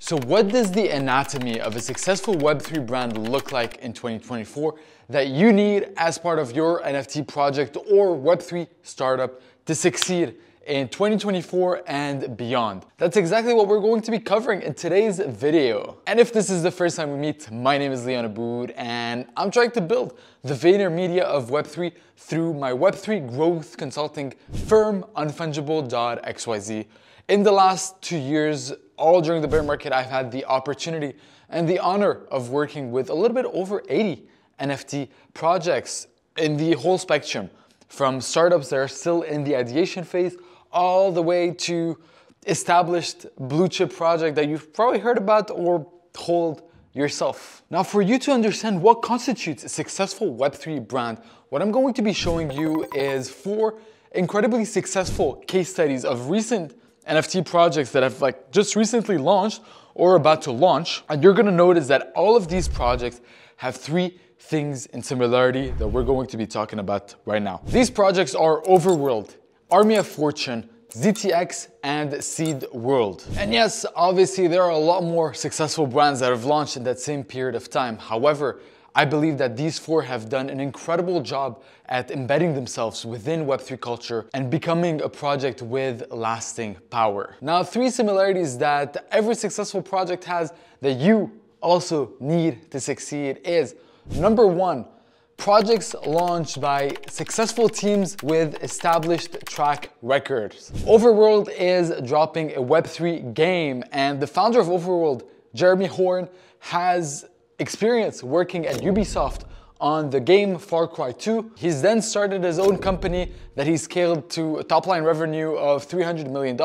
So what does the anatomy of a successful Web3 brand look like in 2024 that you need as part of your NFT project or Web3 startup to succeed in 2024 and beyond? That's exactly what we're going to be covering in today's video. And if this is the first time we meet, my name is Leon Aboud and I'm trying to build the VaynerMedia of Web3 through my Web3 growth consulting firm, unfungible.xyz. In the last 2 years, all during the bear market, I've had the opportunity and the honor of working with a little bit over 80 NFT projects in the whole spectrum, from startups that are still in the ideation phase all the way to established blue chip project that you've probably heard about or hold yourself. Now, for you to understand what constitutes a successful Web3 brand, what I'm going to be showing you is 4 incredibly successful case studies of recent NFT projects that have just recently launched or about to launch. And you're gonna notice that all of these projects have 3 things in similarity that we're going to be talking about right now. These projects are Overworld, Army of Fortune, ZTX, and Seed World. And yes, obviously there are a lot more successful brands that have launched in that same period of time. However, I believe that these 4 have done an incredible job at embedding themselves within Web3 culture and becoming a project with lasting power. Now, 3 similarities that every successful project has that you also need to succeed is, number 1, projects launched by successful teams with established track records. Overworld is dropping a Web3 game, and the founder of Overworld, Jeremy Horn, has experience working at Ubisoft on the game Far Cry 2. He's then started his own company that he scaled to a top line revenue of $300 million,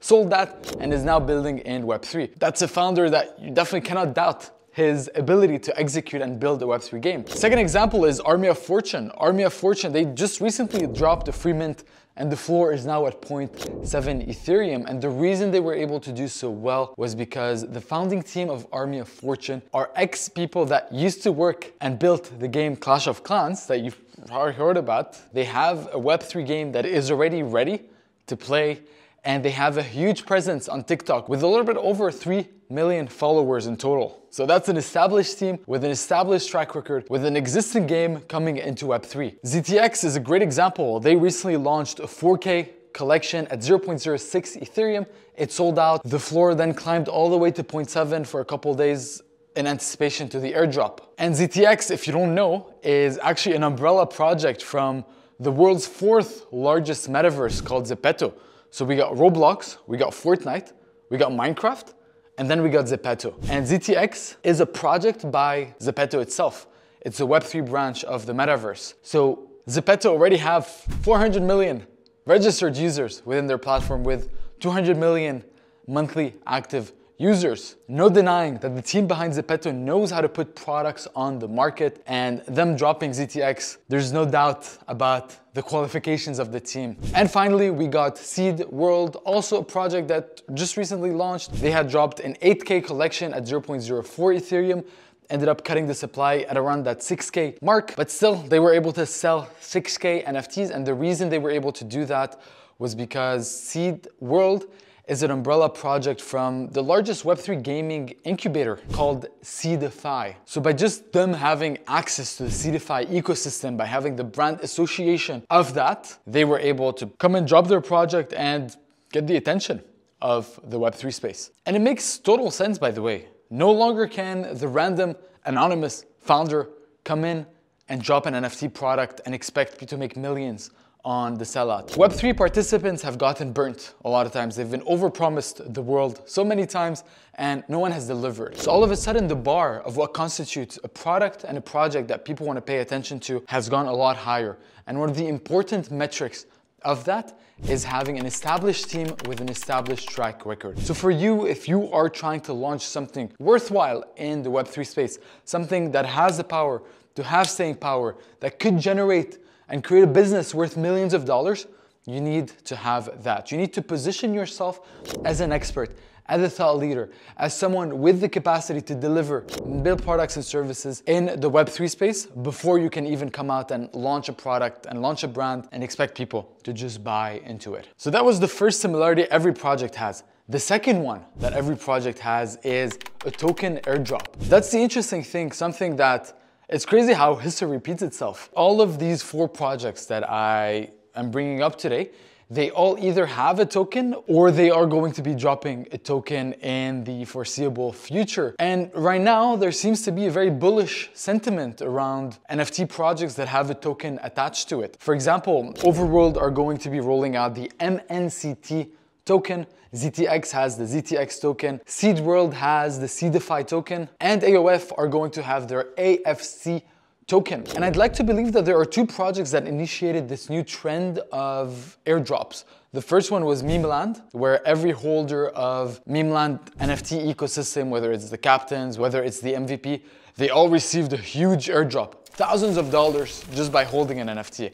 sold that, and is now building in Web3. That's a founder that you definitely cannot doubt his ability to execute and build a Web3 game. Second example is Army of Fortune. Army of Fortune, they just recently dropped a free mint and the floor is now at 0.7 Ethereum. And the reason they were able to do so well was because the founding team of Army of Fortune are ex-people that used to work and built the game Clash of Clans that you've probably heard about. They have a Web3 game that is already ready to play, and they have a huge presence on TikTok with a little bit over 3 million followers in total. So that's an established team with an established track record with an existing game coming into Web3. ZTX is a great example. They recently launched a 4K collection at 0.06 Ethereum. It sold out. The floor then climbed all the way to 0.7 for a couple of days in anticipation to the airdrop. And ZTX, if you don't know, is actually an umbrella project from the world's 4th largest metaverse called Zepeto. So we got Roblox, we got Fortnite, we got Minecraft, and then we got Zepeto. And ZTX is a project by Zepeto itself. It's a Web3 branch of the metaverse. So Zepeto already have 400 million registered users within their platform with 200 million monthly active users. No denying that the team behind Zepeto knows how to put products on the market, and them dropping ZTX, there's no doubt about the qualifications of the team. And finally, we got Seed World, also a project that just recently launched. They had dropped an 8K collection at 0.04 Ethereum, ended up cutting the supply at around that 6K mark, but still they were able to sell 6K NFTs. And the reason they were able to do that was because Seed World is an umbrella project from the largest Web3 gaming incubator called Seedify. So by just them having access to the Seedify ecosystem, by having the brand association of that, they were able to come and drop their project and get the attention of the Web3 space. And it makes total sense, by the way. No longer can the random anonymous founder come in and drop an NFT product and expect you to make millions on the sellout. Web3 participants have gotten burnt a lot of times. They've been overpromised the world so many times and no one has delivered. So all of a sudden the bar of what constitutes a product and a project that people want to pay attention to has gone a lot higher. And one of the important metrics of that is having an established team with an established track record. So for you, if you are trying to launch something worthwhile in the Web3 space, something that has the power to have staying power, that could generate and create a business worth millions of dollars, you need to have that. You need to position yourself as an expert, as a thought leader, as someone with the capacity to deliver and build products and services in the Web3 space before you can even come out and launch a product and launch a brand and expect people to just buy into it. So that was the first similarity every project has. The second one that every project has is a token airdrop. That's the interesting thing, something that it's crazy how history repeats itself. All of these 4 projects that I am bringing up today, they all either have a token or they are going to be dropping a token in the foreseeable future. And right now, there seems to be a very bullish sentiment around NFT projects that have a token attached to it. For example, Overworld are going to be rolling out the MNCT token, ZTX has the ZTX token, Seed World has the Seedify token, and AOF are going to have their AFC token. And I'd like to believe that there are 2 projects that initiated this new trend of airdrops. The first one was Memeland, where every holder of Memeland NFT ecosystem, whether it's the captains, whether it's the MVP, they all received a huge airdrop, thousands of dollars just by holding an NFT.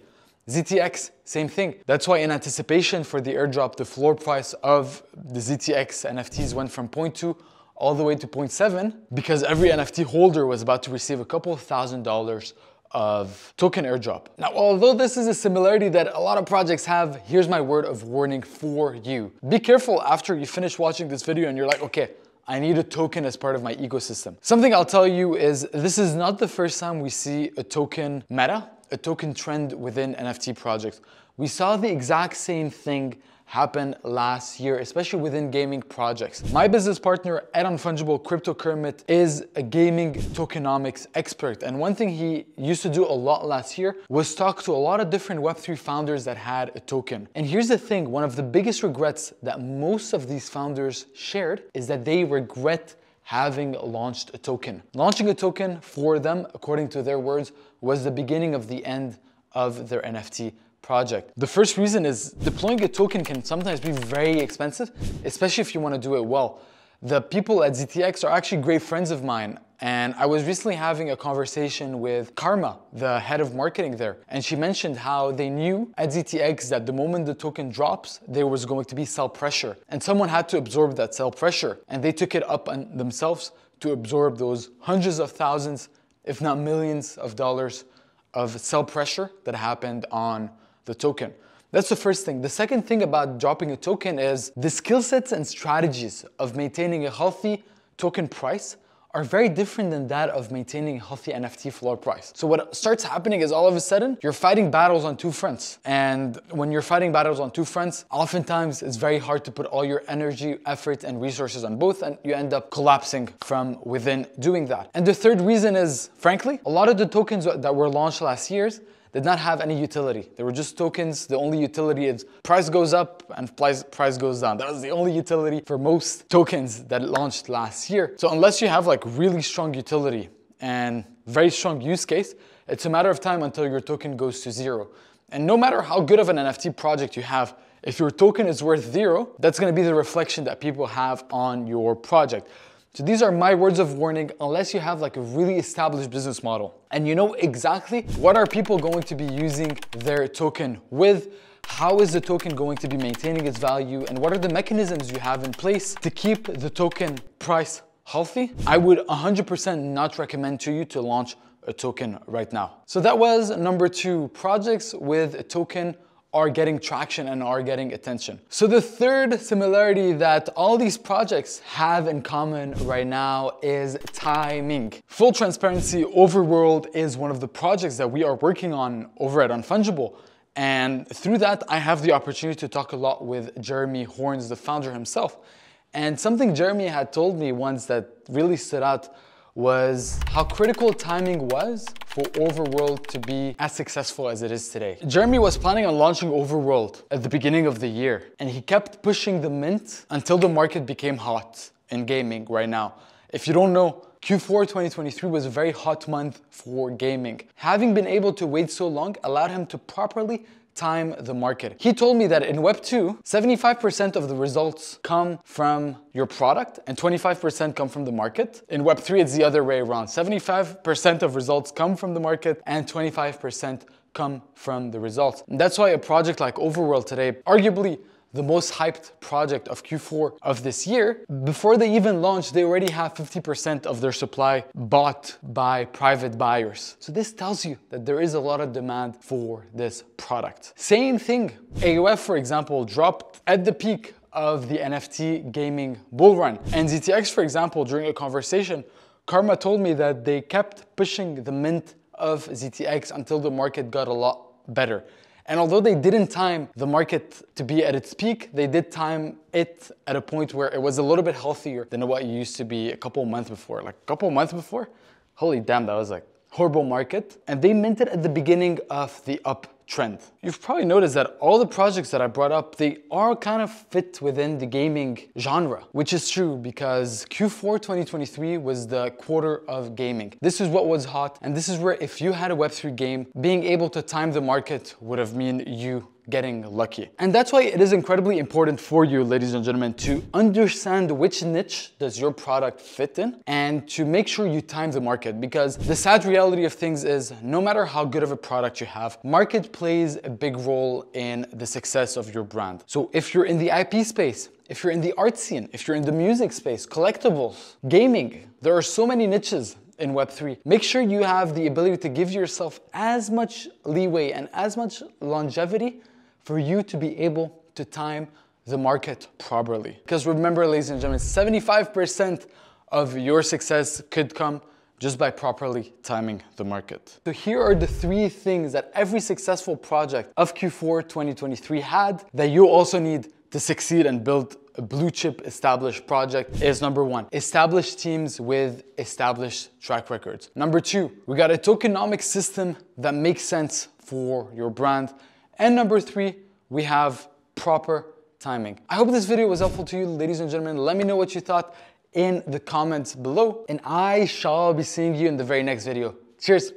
ZTX, same thing. That's why in anticipation for the airdrop, the floor price of the ZTX NFTs went from 0.2 all the way to 0.7 because every NFT holder was about to receive a couple of $1,000s of token airdrop. Now, although this is a similarity that a lot of projects have, here's my word of warning for you. Be careful after you finish watching this video and you're like, okay, I need a token as part of my ecosystem. Something I'll tell you is this is not the first time we see a token meta, a token trend within NFT projects. We saw the exact same thing happen last year, especially within gaming projects. My business partner at Unfungible, Crypto Kermit, is a gaming tokenomics expert. And one thing he used to do a lot last year was talk to a lot of different Web3 founders that had a token. And here's the thing, one of the biggest regrets that most of these founders shared is that they regret having launched a token. Launching a token for them, according to their words, was the beginning of the end of their NFT project. The first reason is deploying a token can sometimes be very expensive, especially if you want to do it well. The people at ZTX are actually great friends of mine, and I was recently having a conversation with Karma, the head of marketing there, and she mentioned how they knew at ZTX that the moment the token drops, there was going to be sell pressure, and someone had to absorb that sell pressure, and they took it up on themselves to absorb those hundreds of thousands, if not millions of dollars of sell pressure that happened on the token. That's the first thing. The second thing about dropping a token is the skill sets and strategies of maintaining a healthy token price are very different than that of maintaining a healthy NFT floor price. So what starts happening is all of a sudden, you're fighting battles on 2 fronts. And when you're fighting battles on 2 fronts, oftentimes it's very hard to put all your energy, effort, and resources on both, and you end up collapsing from within doing that. And the third reason is, frankly, a lot of the tokens that were launched last year did not have any utility. They were just tokens. The only utility is price goes up and price goes down. That was the only utility for most tokens that launched last year. So unless you have like really strong utility and very strong use case, it's a matter of time until your token goes to 0. And no matter how good of an NFT project you have, if your token is worth 0, that's gonna be the reflection that people have on your project. So these are my words of warning, unless you have like a really established business model and you know exactly what are people going to be using their token with, how is the token going to be maintaining its value, and what are the mechanisms you have in place to keep the token price healthy, I would 100% not recommend to you to launch a token right now. So that was number 2, projects with a token are getting traction and are getting attention. So the third similarity that all these projects have in common right now is timing. Full transparency, Overworld is one of the projects that we are working on over at Unfungible. And through that, I have the opportunity to talk a lot with Jeremy Horns, the founder himself. And something Jeremy had told me once that really stood out was how critical timing was for Overworld to be as successful as it is today. Jeremy was planning on launching Overworld at the beginning of the year, and he kept pushing the mint until the market became hot in gaming right now. If you don't know, Q4 2023 was a very hot month for gaming. Having been able to wait so long allowed him to properly time the market. He told me that in Web 2, 75% of the results come from your product and 25% come from the market. In Web 3, it's the other way around. 75% of results come from the market and 25% come from the results. And that's why a project like Overworld today, arguably the most hyped project of Q4 of this year, before they even launch, they already have 50% of their supply bought by private buyers. So this tells you that there is a lot of demand for this product. Same thing, AOF, for example, dropped at the peak of the NFT gaming bull run. And ZTX, for example, during a conversation, Karma told me that they kept pushing the mint of ZTX until the market got a lot better. And although they didn't time the market to be at its peak, they did time it at a point where it was a little bit healthier than what it used to be a couple months before. Like a couple months before? Holy damn, that was like horrible market. And they minted at the beginning of the uptrend. You've probably noticed that all the projects that I brought up, they are kind of fit within the gaming genre, which is true because Q4 2023 was the quarter of gaming. This is what was hot, and this is where if you had a Web3 game, being able to time the market would have meant you getting lucky. And that's why it is incredibly important for you, ladies and gentlemen, to understand which niche does your product fit in and to make sure you time the market, because the sad reality of things is no matter how good of a product you have, market plays a big role in the success of your brand. So if you're in the IP space, if you're in the art scene, if you're in the music space, collectibles, gaming, there are so many niches in Web3. Make sure you have the ability to give yourself as much leeway and as much longevity for you to be able to time the market properly. Because remember, ladies and gentlemen, 75% of your success could come just by properly timing the market. So here are the 3 things that every successful project of Q4 2023 had that you also need to succeed and build a blue chip established project. Is number 1, established teams with established track records. Number 2, we got a tokenomics system that makes sense for your brand. And number 3, we have proper timing. I hope this video was helpful to you, ladies and gentlemen. Let me know what you thought in the comments below, and I shall be seeing you in the very next video. Cheers.